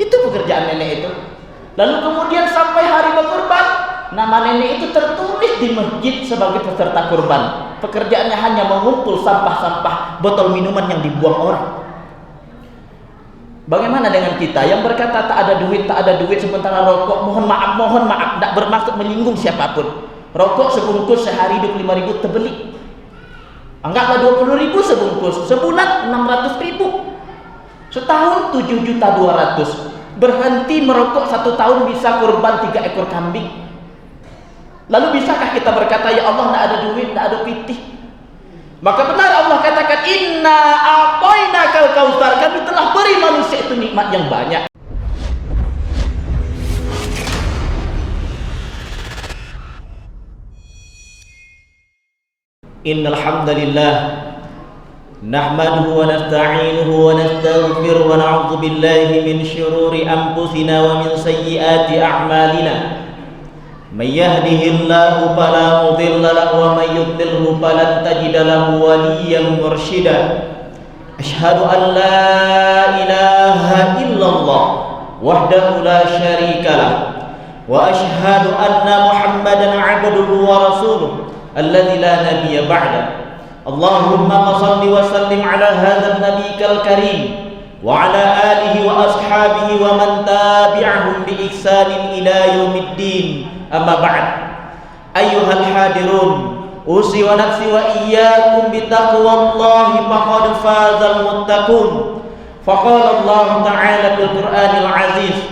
Itu pekerjaan nenek itu. Lalu kemudian sampai hari berkurban, nama nenek itu tertulis di masjid sebagai peserta kurban. Pekerjaannya hanya mengumpul sampah-sampah botol minuman yang dibuang orang. Bagaimana dengan kita yang berkata tak ada duit sementara rokok? Mohon maaf, tidak bermaksud menyinggung siapapun. Rokok sebungkus sehari 25.000 terbeli. Anggaplah 20.000 sebungkus, sebulan 600.000, setahun 7.200.000. Berhenti merokok 1 tahun bisa kurban 3 ekor kambing. Lalu bisakah kita berkata, ya Allah, tidak ada duit, tidak ada pitih? Maka benar Allah katakan, inna a'tainakal kautsar, kami telah beri manusia itu nikmat yang banyak. Innal hamdalillah nahmaduhu wa nasta'inuhu wa nastaghfiruhu wa na'udzu billahi min shururi anfusina wa min sayyiati a'malina. Man yahdihillahu fala mudilla lahu wa man yudlilhu falan tajida lahu waliyyan mursyida. Asyhadu an la ilaha illallah wahdahu la syarika lah wa asyhadu anna Muhammadan 'abduhu wa rasuluh alladzi la nabiyya ba'da. Allahumma shalli wa sallim ala hadzal nabiyyil karim wa ala alihi wa ashabihi wa man tabi'ahum bi ihsanin ila yaumiddin. Amma ba'd. Ayyuhal hadirun, usi wa nafsi wa iyyakum bitaqwallahi faqad fazal muttaqun. Faqala Allah ta'ala fil Qur'anil 'aziz,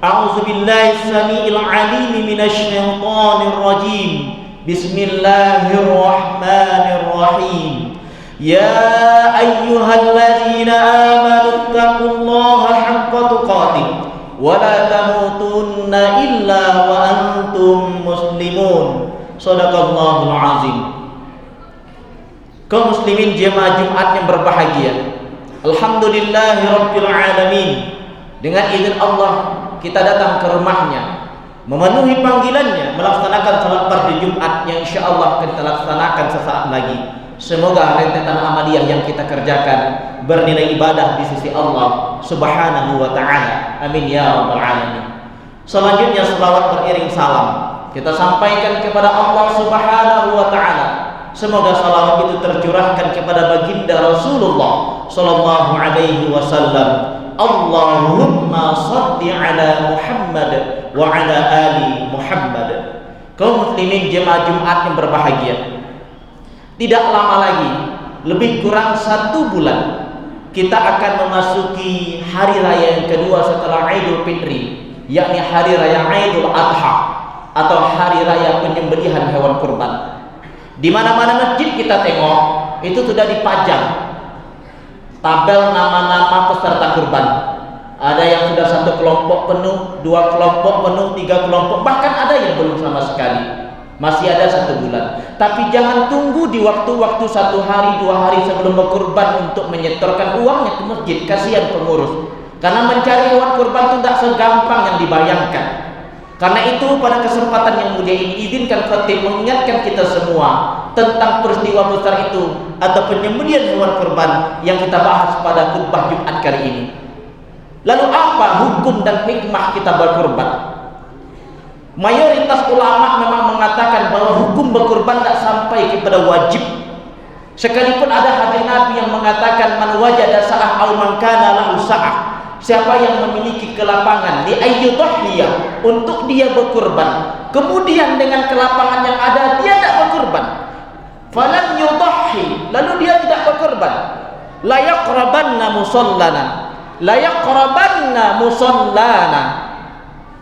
a'udzu billahi as-sami'il 'alim minasy syaithanir rajim. Bismillahirrahmanirrahim. Ya ayyuhalladzina amanu taqullaha haqqa tuqatih wa la tamutunna illa wa antum muslimun. Shadaqallahul azim. Kaum muslimin jemaah Jumat yang berbahagia, alhamdulillahi rabbil alamin. Dengan izin Allah kita datang ke rumahnya, memenuhi panggilannya, melaksanakan salat fardu Jumat yang insyaallah akan kita laksanakan sesaat lagi. Semoga rentetan amaliyah yang kita kerjakan bernilai ibadah di sisi Allah Subhanahu wa ta'ala. Amin ya rabbal alamin. Selanjutnya selawat beriring salam kita sampaikan kepada Allah Subhanahu wa ta'ala. Semoga salawat itu tercurahkan kepada baginda Rasulullah sallallahu alaihi wasallam. Allahumma shalli ala Muhammad wa ala ali Muhammad. Kaum muslimin jemaah Jumat yang berbahagia, tidak lama lagi, lebih kurang 1 bulan, kita akan memasuki hari raya yang kedua setelah Idul Fitri, yakni hari raya Idul Adha atau hari raya penyembelihan hewan kurban. Di mana-mana masjid kita tengok itu sudah dipajang tabel nama-nama peserta kurban. Ada yang sudah 1 kelompok penuh, 2 kelompok penuh, 3 kelompok, bahkan ada yang belum sama sekali. Masih ada 1 bulan. Tapi jangan tunggu di waktu-waktu 1 hari 2 hari sebelum berkurban untuk menyetorkan uangnya ke masjid. Kasihan pengurus. Karena mencari hewan kurban itu tidak segampang yang dibayangkan. Karena itu pada kesempatan yang mulia ini izinkan khatib mengingatkan kita semua tentang peristiwa besar itu atau penyembelihan hewan kurban yang kita bahas pada khutbah Jumat kali ini. Lalu apa hukum dan hikmah kita berkurban? Mayoritas ulama memang mengatakan bahwa hukum berkurban tidak sampai kepada wajib. Sekalipun ada hadis Nabi yang mengatakan man wajada sa'ah aw man kana lahu sa'ah, siapa yang memiliki kelapangan li ayyudhiyah untuk dia berkurban, kemudian dengan kelapangan yang ada dia tidak berkurban, falan yudhi, lalu dia tidak berkurban, la yaqrabanna musallana, la yaqrabanna musallana.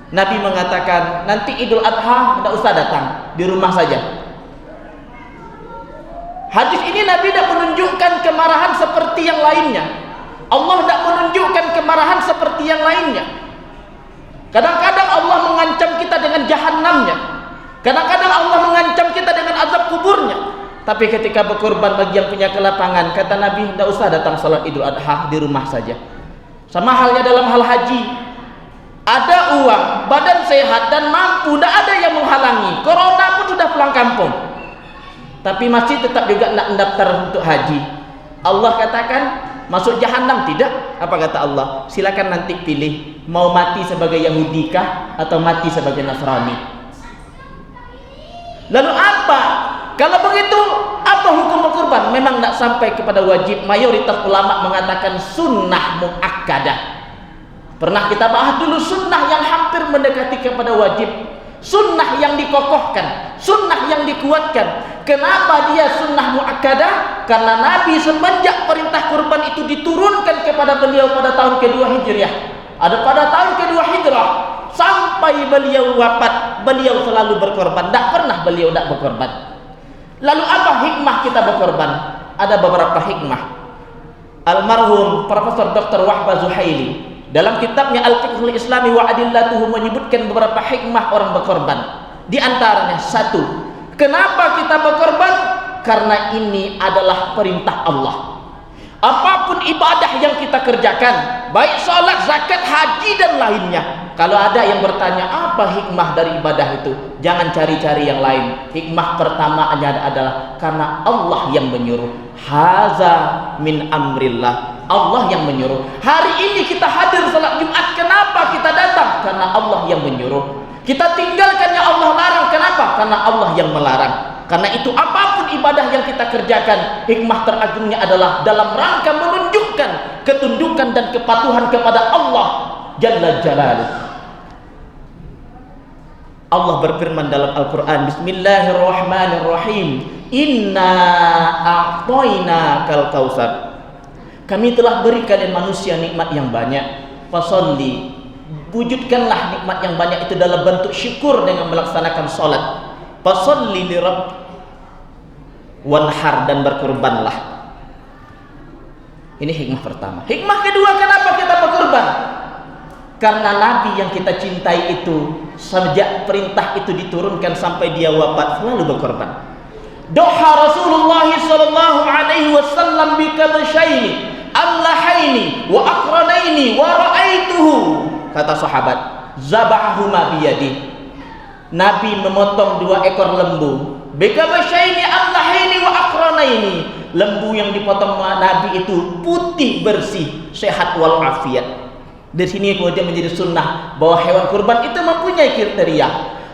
Nabi mengatakan nanti Idul Adha tidak usah datang, di rumah saja. Hadis ini Nabi tidak menunjukkan kemarahan seperti yang lainnya. Allah tidak menunjukkan kemarahan seperti yang lainnya. Kadang-kadang Allah mengancam kita dengan jahanamnya, kadang-kadang Allah mengancam kita dengan azab kuburnya. Tapi ketika berkorban bagi yang punya kelapangan, kata Nabi, tidak usah datang salat Idul Adha, di rumah saja. Sama halnya dalam hal haji. Ada uang, badan sehat dan mampu, tidak ada yang menghalangi. Corona pun sudah pulang kampung, tapi masih tetap juga tidak mendaftar untuk haji. Allah katakan masuk jahanam tidak? Apa kata Allah? Silakan nanti pilih mau mati sebagai Yahudi kah atau mati sebagai Nasrani? Lalu apa? Kalau begitu, apa hukum berkorban? Memang tidak sampai kepada wajib. Mayoritas ulama mengatakan sunnah muakkadah. Pernah kita bahas dulu sunnah yang hampir mendekati kepada wajib, sunnah yang dikokohkan, sunnah yang dikuatkan. Kenapa dia sunnah muakkadah? Karena Nabi semenjak perintah kurban itu diturunkan kepada beliau pada tahun kedua Hijriah, ada pada tahun kedua Hijrah, sampai beliau wafat, beliau selalu berkorban. Tidak pernah beliau tidak berkorban. Lalu apa hikmah kita berkorban? Ada beberapa hikmah. Almarhum Profesor Dr. Wahbah Zuhaili dalam kitabnya Al-Fiqhul Islami wa Adillatuhu menyebutkan beberapa hikmah orang berkorban. Di antaranya satu, kenapa kita berkorban? Karena ini adalah perintah Allah. Apapun ibadah yang kita kerjakan, baik sholat, zakat, haji dan lainnya, kalau ada yang bertanya apa hikmah dari ibadah itu, jangan cari-cari yang lain. Hikmah pertama adalah karena Allah yang menyuruh. Haza min amrillah, Allah yang menyuruh. Hari ini kita hadir salat Jumat, kenapa kita datang? Karena Allah yang menyuruh. Kita tinggalkan yang Allah larang, kenapa? Karena Allah yang melarang. Karena itu apapun ibadah yang kita kerjakan, hikmah teragungnya adalah dalam rangka menunjukkan ketundukan dan kepatuhan kepada Allah Jalla Jalaluh. Allah berfirman dalam Al-Quran, Bismillahirrahmanirrahim, Inna a'toinakal kausar. Kami telah beri kalian manusia nikmat yang banyak. Fasolli, wujudkanlah nikmat yang banyak itu dalam bentuk syukur dengan melaksanakan sholat. Fasolli li rabb wanhar, dan berkurbanlah. Ini hikmah pertama. Hikmah kedua, kenapa kita berkurban? Karena Nabi yang kita cintai itu sejak perintah itu diturunkan sampai dia wafat selalu berkorban. Doha Rasulullah sallallahu alaihi wasallam bi kabshaini allahaini wa aqranaini wa ra'aituhu, kata sahabat, zabahuma biyadi. Nabi memotong 2 ekor lembu, bi kabshaini allahaini wa aqranaini. Lembu yang dipotong Nabi itu putih bersih, sehat wal afiat. Di sini kemudian menjadi sunnah bahwa hewan kurban itu mempunyai kriteria.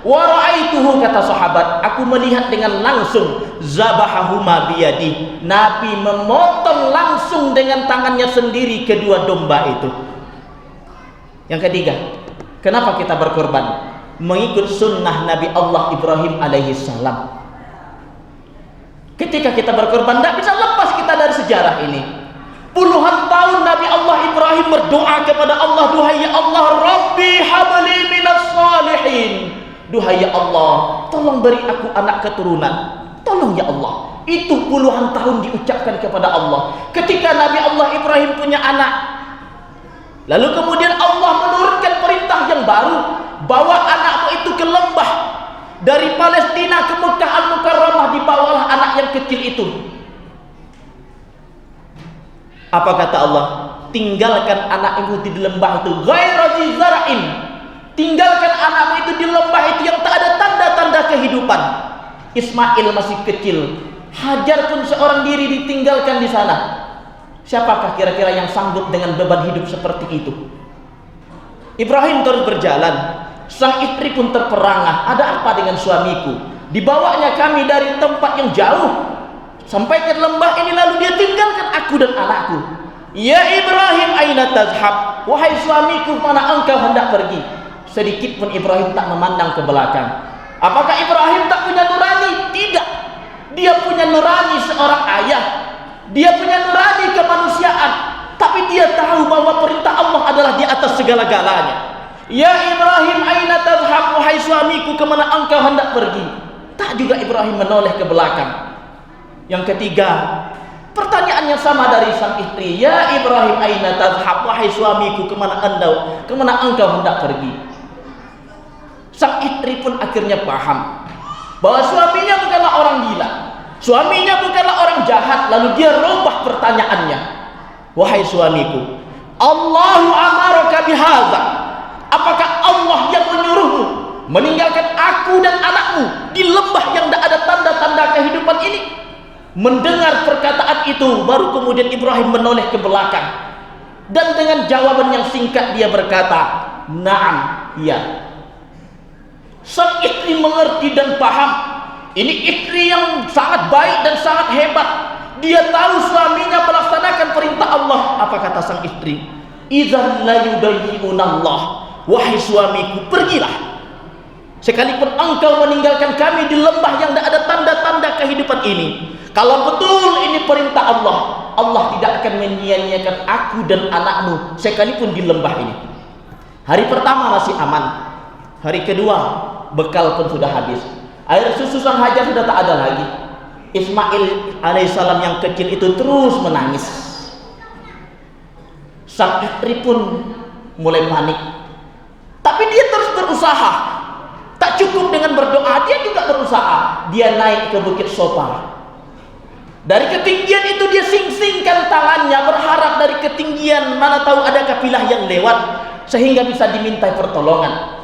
Wa ra'aituhu, kata sahabat, aku melihat dengan langsung, zabahahuma biyadi. Nabi memotong langsung dengan tangannya sendiri kedua domba itu. Yang ketiga, kenapa kita berkorban? Mengikut sunnah Nabi Allah Ibrahim alaihi salam. Ketika kita berkorban, tidak bisa lepas kita dari sejarah ini. Puluhan tahun Nabi Allah Ibrahim berdoa kepada Allah, duhai ya Allah, Rabbi habli minas salihin. Duhai ya Allah, tolong beri aku anak keturunan. Tolong ya Allah. Itu puluhan tahun diucapkan kepada Allah. Ketika Nabi Allah Ibrahim punya anak, lalu kemudian Allah menurunkan perintah yang baru, bawa anakmu itu ke lembah. Dari Palestina ke Mekah Al-Mukarramah, dibawalah anak yang kecil itu. Apa kata Allah? Tinggalkan anak itu di lembah itu, ghaira zi zara'in. Tinggalkan anakmu itu di lembah itu yang tak ada tanda-tanda kehidupan. Ismail masih kecil. Hajar pun seorang diri ditinggalkan di sana. Siapakah kira-kira yang sanggup dengan beban hidup seperti itu? Ibrahim terus berjalan. Sang istri pun terperangah, ada apa dengan suamiku? Dibawanya kami dari tempat yang jauh sampai ke lembah ini, lalu dia tinggalkan aku dan anakku. Ya Ibrahim, aina tazhab? Wahai suamiku, mana engkau hendak pergi? Sedikit pun Ibrahim tak memandang ke belakang. Apakah Ibrahim tak punya nurani? Tidak. Dia punya nurani seorang ayah. Dia punya nurani kemanusiaan. Tapi dia tahu bahwa perintah Allah adalah di atas segala-galanya. Ya Ibrahim, aina tazhab? Wahai suamiku, kemana engkau hendak pergi? Tak juga Ibrahim menoleh ke belakang. Yang ketiga, pertanyaan yang sama dari sang istri. Ya Ibrahim, aina tazhab? Wahai suamiku, kemana engkau hendak pergi? Sang istri pun akhirnya paham bahwa suaminya bukanlah orang gila, suaminya bukanlah orang jahat. Lalu dia rubah pertanyaannya. Wahai suamiku, Allahu amaraka bihadza? Apakah Allah yang menyuruhmu meninggalkan aku dan anakmu di lembah yang tidak ada tanda-tanda kehidupan ini? Mendengar perkataan itu, baru kemudian Ibrahim menoleh ke belakang, dan dengan jawaban yang singkat dia berkata, Naam, ya. Sang istri mengerti dan paham. Ini istri yang sangat baik dan sangat hebat. Dia tahu suaminya melaksanakan perintah Allah. Apa kata sang istri? Idzan la yudayyunallah. Wahai suamiku, pergilah. Sekalipun engkau meninggalkan kami di lembah yang tidak ada tanda-tanda kehidupan ini, kalau betul ini perintah Allah, Allah tidak akan menyia-nyiakan aku dan anakmu sekalipun di lembah ini. Hari pertama masih aman. Hari kedua bekal pun sudah habis. Air susu sang Hajar sudah tak ada lagi. Ismail alaihissalam yang kecil itu terus menangis. Sang istri pun mulai panik. Tapi dia terus berusaha. Tak cukup dengan berdoa, dia juga berusaha. Dia naik ke Bukit Sopa. Dari ketinggian itu dia sing-singkan tangannya, berharap dari ketinggian mana tahu ada kafilah yang lewat sehingga bisa dimintai pertolongan.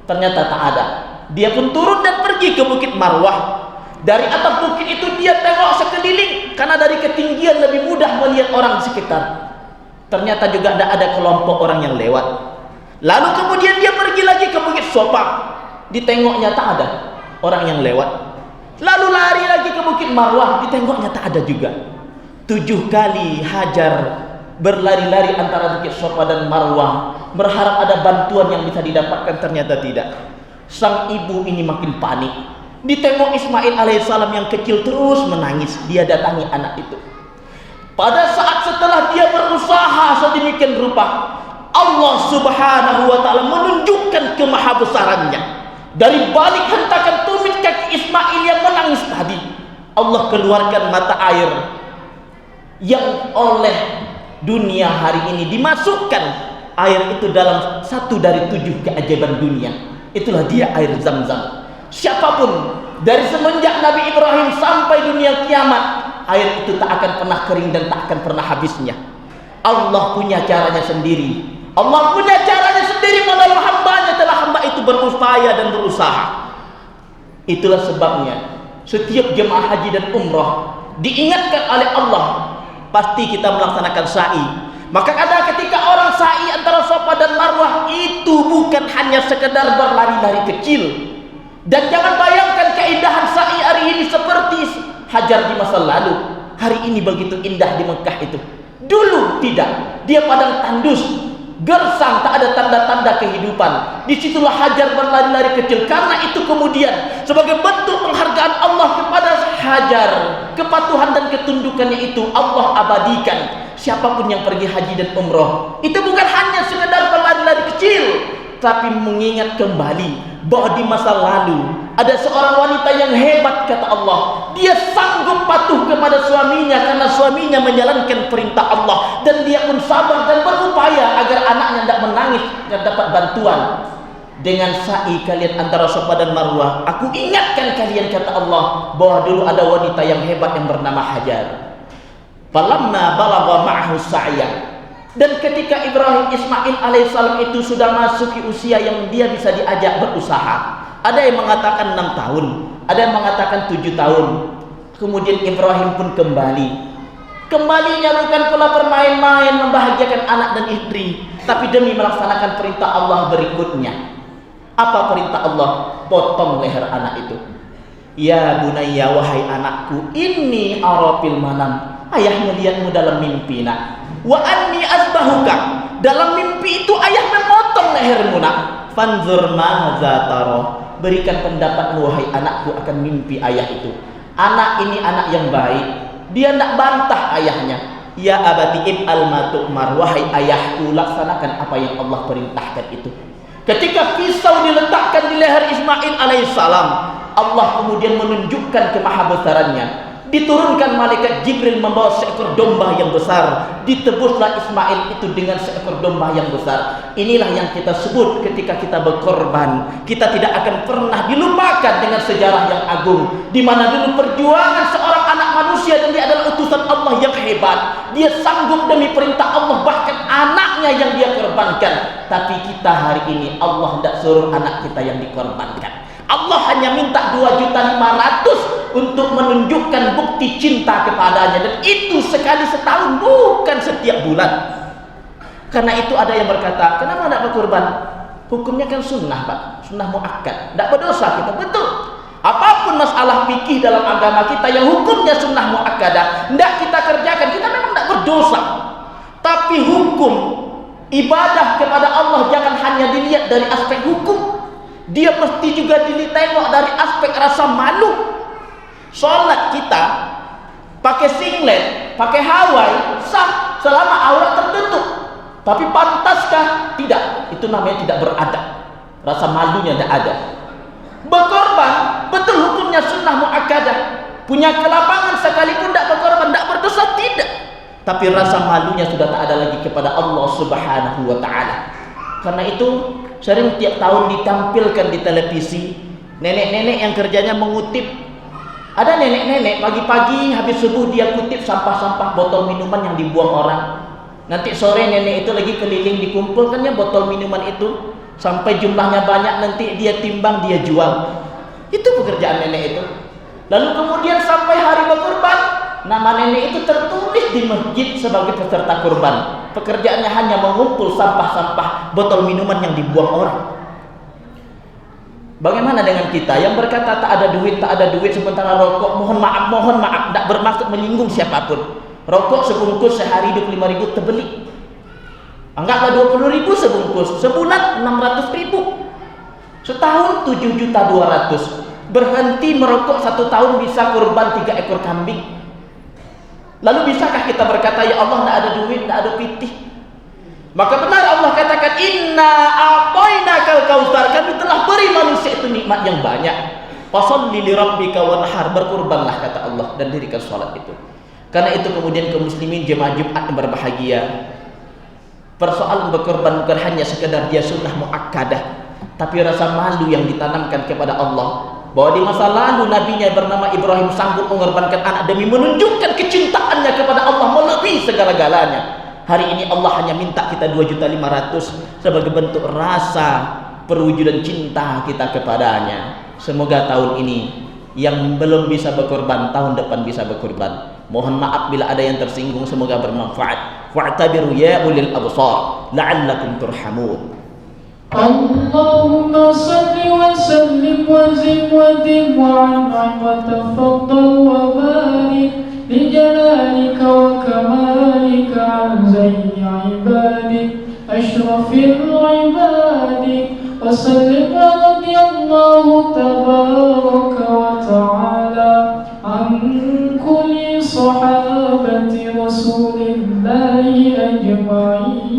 Ternyata tak ada. Dia pun turun dan pergi ke Bukit Marwah. Dari atas bukit itu dia tengok sekeliling, karena dari ketinggian lebih mudah melihat orang di sekitar. Ternyata juga tidak ada kelompok orang yang lewat. Lalu kemudian dia pergi lagi ke Bukit Sopa. Ditengoknya tak ada orang yang lewat. Lalu lari lagi ke Bukit Marwah. Ditengoknya tak ada juga. 7 kali Hajar berlari-lari antara Bukit Sofa dan Marwah, berharap ada bantuan yang bisa didapatkan. Ternyata tidak. Sang ibu ini makin panik. Ditengok Ismail alaihissalam yang kecil terus menangis. Dia datangi anak itu. Pada saat setelah dia berusaha sedemikian rupa, Allah subhanahu wa ta'ala menunjukkan kemahabesarannya. Dari balik hentakan tumit kaki Ismail yang menangis tadi, Allah keluarkan mata air yang oleh dunia hari ini dimasukkan air itu dalam 1 dari 7 keajaiban dunia. Itulah dia air Zam-Zam. Siapapun dari semenjak Nabi Ibrahim sampai dunia kiamat, air itu tak akan pernah kering dan tak akan pernah habisnya. Allah punya caranya sendiri. Allah punya caranya sendiri menolong hambanya setelah hamba itu berupaya dan berusaha. Itulah sebabnya setiap jemaah haji dan umrah diingatkan oleh Allah, pasti kita melaksanakan sa'i. Maka ada ketika orang sa'i antara Safa dan Marwah itu bukan hanya sekedar berlari-lari kecil. Dan jangan bayangkan keindahan sa'i hari ini seperti Hajar di masa lalu. Hari ini begitu indah di Mekah itu. Dulu tidak. Dia padang tandus, gersang, tak ada tanda-tanda kehidupan. Disitulah Hajar berlari-lari kecil. Karena itu kemudian sebagai bentuk penghargaan Allah kepada Hajar, kepatuhan dan ketundukannya itu Allah abadikan. Siapapun yang pergi haji dan umrah, itu bukan hanya sekedar berlari-lari kecil, tapi mengingat kembali bahwa di masa lalu ada seorang wanita yang hebat, kata Allah. Dia sanggup patuh kepada suaminya karena suaminya menjalankan perintah Allah, dan dia pun sabar dan berupaya agar anaknya tidak menangis dan dapat bantuan. Dengan sa'i kalian antara Safa dan Marwah, aku ingatkan kalian, kata Allah, bahwa dulu ada wanita yang hebat yang bernama Hajar. Falamma balagha ma'ahu sa'ya. Dan ketika Ibrahim Ismail alaihissalam itu sudah masuki usia yang dia bisa diajak berusaha, ada yang mengatakan 6 tahun, ada yang mengatakan 7 tahun. Kemudian Ibrahim pun kembalinya bukan pula bermain-main membahagiakan anak dan istri, tapi demi melaksanakan perintah Allah berikutnya. Apa perintah Allah? Potong leher anak itu. Ya bunayya, wahai anakku, inni arafil manam, ayah melihatmu dalam mimpi, nak. Wa anni asbahuka, dalam mimpi itu ayah memotong lehermu, nak. Fanzur maza taro, berikan pendapatmu wahai anakku akan mimpi ayah itu. Anak ini anak yang baik, dia nak bantah ayahnya. Ya abati ib'al ma tu'mar, wahai ayahku, laksanakan apa yang Allah perintahkan itu. Ketika pisau diletakkan di leher Ismail alaihissalam, Allah kemudian menunjukkan kemahabesarannya. Diturunkan malaikat Jibril membawa seekor domba yang besar. Ditebuslah Ismail itu dengan seekor domba yang besar. Inilah yang kita sebut ketika kita berkorban, kita tidak akan pernah dilupakan dengan sejarah yang agung, di mana dulu perjuangan seorang anak manusia, dan dia adalah utusan Allah yang hebat. Dia sanggup demi perintah Allah, bahkan anaknya yang dia korbankan. Tapi kita hari ini Allah tidak suruh anak kita yang dikorbankan. Allah hanya minta 2.500.000 untuk menunjukkan bukti cinta kepadanya, dan itu sekali setahun, bukan setiap bulan. Karena itu ada yang berkata, kenapa tidak berkorban? Hukumnya kan sunnah, Pak. Sunnah muakkad. Tidak berdosa kita, betul. Apapun masalah fikih dalam agama kita yang hukumnya sunnah muakkadah, tidak kita kerjakan, kita memang tidak berdosa. Tapi hukum ibadah kepada Allah jangan hanya dilihat dari aspek hukum, dia mesti juga ditengok dari aspek rasa malu. Sholat kita pakai singlet, pakai Hawaii sah selama aurat tertutup. Tapi pantaskah? Tidak. Itu namanya tidak beradab. Rasa malunya tidak ada. Berkorban, betul hukumnya sunnah muakkadah. Punya kelapangan sekalipun tidak berkorban, tidak berdosa, tidak. Tapi rasa malunya sudah tak ada lagi kepada Allah Subhanahu wa ta'ala. Karena itu sering tiap tahun ditampilkan di televisi nenek-nenek yang kerjanya mengutip. Ada nenek-nenek pagi-pagi habis subuh dia kutip sampah-sampah botol minuman yang dibuang orang. Nanti sore nenek itu lagi keliling dikumpulkannya botol minuman itu sampai jumlahnya banyak, nanti dia timbang, dia jual. Itu pekerjaan nenek itu. Lalu kemudian sampai hari berkurban, nama nenek itu tertulis di masjid sebagai peserta kurban. Pekerjaannya hanya mengumpul sampah-sampah botol minuman yang dibuang orang. Bagaimana dengan kita yang berkata tak ada duit sementara rokok? Mohon maaf, tidak bermaksud menyinggung siapapun. Rokok sebungkus sehari 25.000 terbeli. Anggaplah 20.000 sebungkus, sebulan 600.000, setahun 7.200.000. Berhenti merokok 1 tahun bisa kurban 3 ekor kambing. Lalu bisakah kita berkata, ya Allah tidak ada duit, tidak ada pitih? Maka benar Allah katakan, inna a'tainakal kautsar, kami telah beri manusia itu nikmat yang banyak. Fasholli li rabbika wanhar, berkurbanlah kata Allah dan dirikan salat itu. Karena itu kemudian kaum muslimin jemaah Jumat yang berbahagia, persoalan berkorban bukan hanya sekedar dia sunnah muakkadah, tapi rasa malu yang ditanamkan kepada Allah. Bahwa di masa lalu nabinya bernama Ibrahim sanggup mengorbankan anak demi menunjukkan kecintaannya kepada Allah melebihi segala-galanya. Hari ini Allah hanya minta kita 2.500.000 sebagai bentuk rasa perwujudan cinta kita kepadanya. Semoga tahun ini yang belum bisa berkorban, tahun depan bisa berkorban. Mohon maaf bila ada yang tersinggung, semoga bermanfaat. Wa'tabiru ya ulil absar la'allakum turhamun. Allahumma salli wa sallim wa zid wa dim wa an'am wa tafaddal wa barik li jalalika wa kamalika an zayyi ibadik ashrafil ibadik wa sallim radiyallahu tabaraka wa ta'ala an kulli sahabati rasulillahi ajma'in.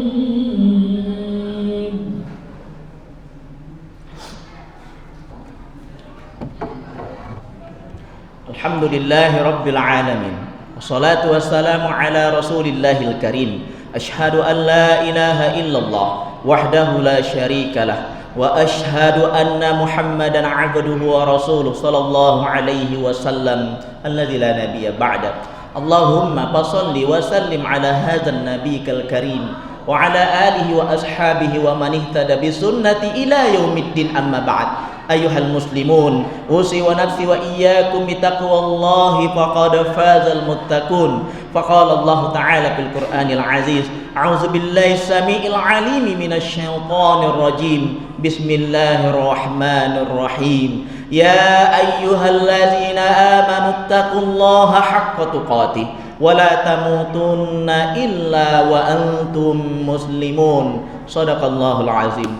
Alhamdulillahi Rabbil Alamin. Wassalatu wassalamu ala Rasulillahil Karim. Ashhadu an la ilaha illallah wahdahu la syarika lah, wa ashhadu anna Muhammadan abduhu wa rasuluh sallallahu alaihi wasallam alladzi la nabiyya ba'da. Allahumma fashalli wa sallim ala hadzal nabiyyil karim wa ala alihi wa ashabihi wa man ihtada bi sunnati ila yaumiddin, amma ba'd. Ayuhal muslimun, usi wa nafsi wa iyyakum bitaqwallahi faqad fazal muttaqun. Faqala Allah Ta'ala fil Qur'anil Aziz, a'udzu billahi samii'il 'aliim minasy syaithaanir rajiim. Bismillahirrahmanirrahim. Ya ayyuhallazina amanu taqullaha haqqa tuqatih wa la tamutunna illa wa antum muslimun. Shadaqallahul azim.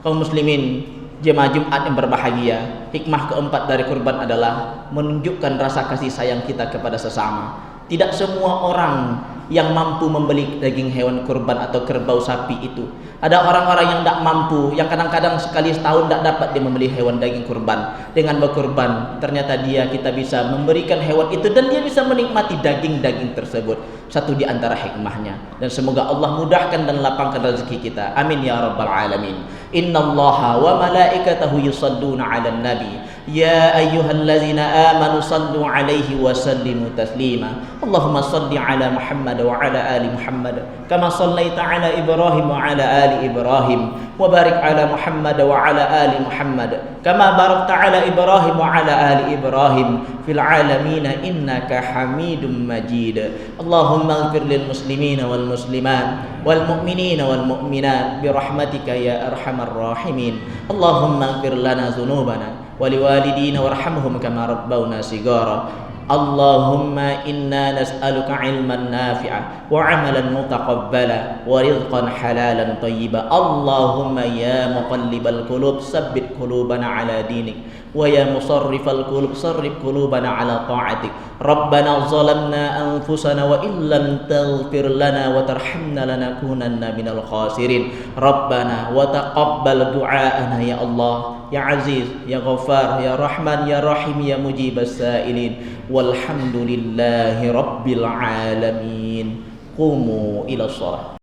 Kaum muslimin, jemaah Jumat yang berbahagia, hikmah keempat dari kurban adalah menunjukkan rasa kasih sayang kita kepada sesama. Tidak semua orang yang mampu membeli daging hewan kurban atau kerbau sapi itu. Ada orang-orang yang tidak mampu, yang kadang-kadang sekali setahun tidak dapat dia membeli hewan daging kurban. Dengan berkurban, ternyata kita bisa memberikan hewan itu dan dia bisa menikmati daging-daging tersebut. Satu di antara hikmahnya. Dan semoga Allah mudahkan dan lapangkan rezeki kita. Amin ya rabbal alamin. Innallaha wa malaikatahu yusalluna 'alan nabi. Ya ayyuhallazina amanu sallu 'alaihi wa sallimu taslima. Allahumma salli 'ala Muhammad wa 'ala ali Muhammad kama sallaita 'ala Ibrahim wa 'ala ali Ibrahim wa barik 'ala Muhammad wa 'ala ali Muhammad kama barakta 'ala Ibrahim wa 'ala ali Ibrahim fil 'alamin innaka Hamidum Majid. Allahumma ighfir lil muslimina wal muslimat wal mu'minina wal mu'minat bi rahmatika ya arhamar arhamar rahimin. Allahumma ighfir lana dhunubana wa liwalidina warhamhum kama rabbawna shighara. Allahumma inna nas'aluka ilman nafi'a wa amalan mutaqabbala wa rizqan halalan tayyiba. Allahumma ya muqallibal qulub sabbit qulubana ala dinik wa ya musarrifal qulub sarrif qulubana ala ta'atik. Rabbana zalamna anfusana wa illam taghfir lana wa tarhamna lanakunanna minal khasirin. Rabbana wa taqabbal du'aana ya Allah ya Aziz ya Ghaffar ya Rahman ya Rahim ya Mujibas sa'ilin. Walhamdulillahi rabbil alamin. Qumu ila shalah.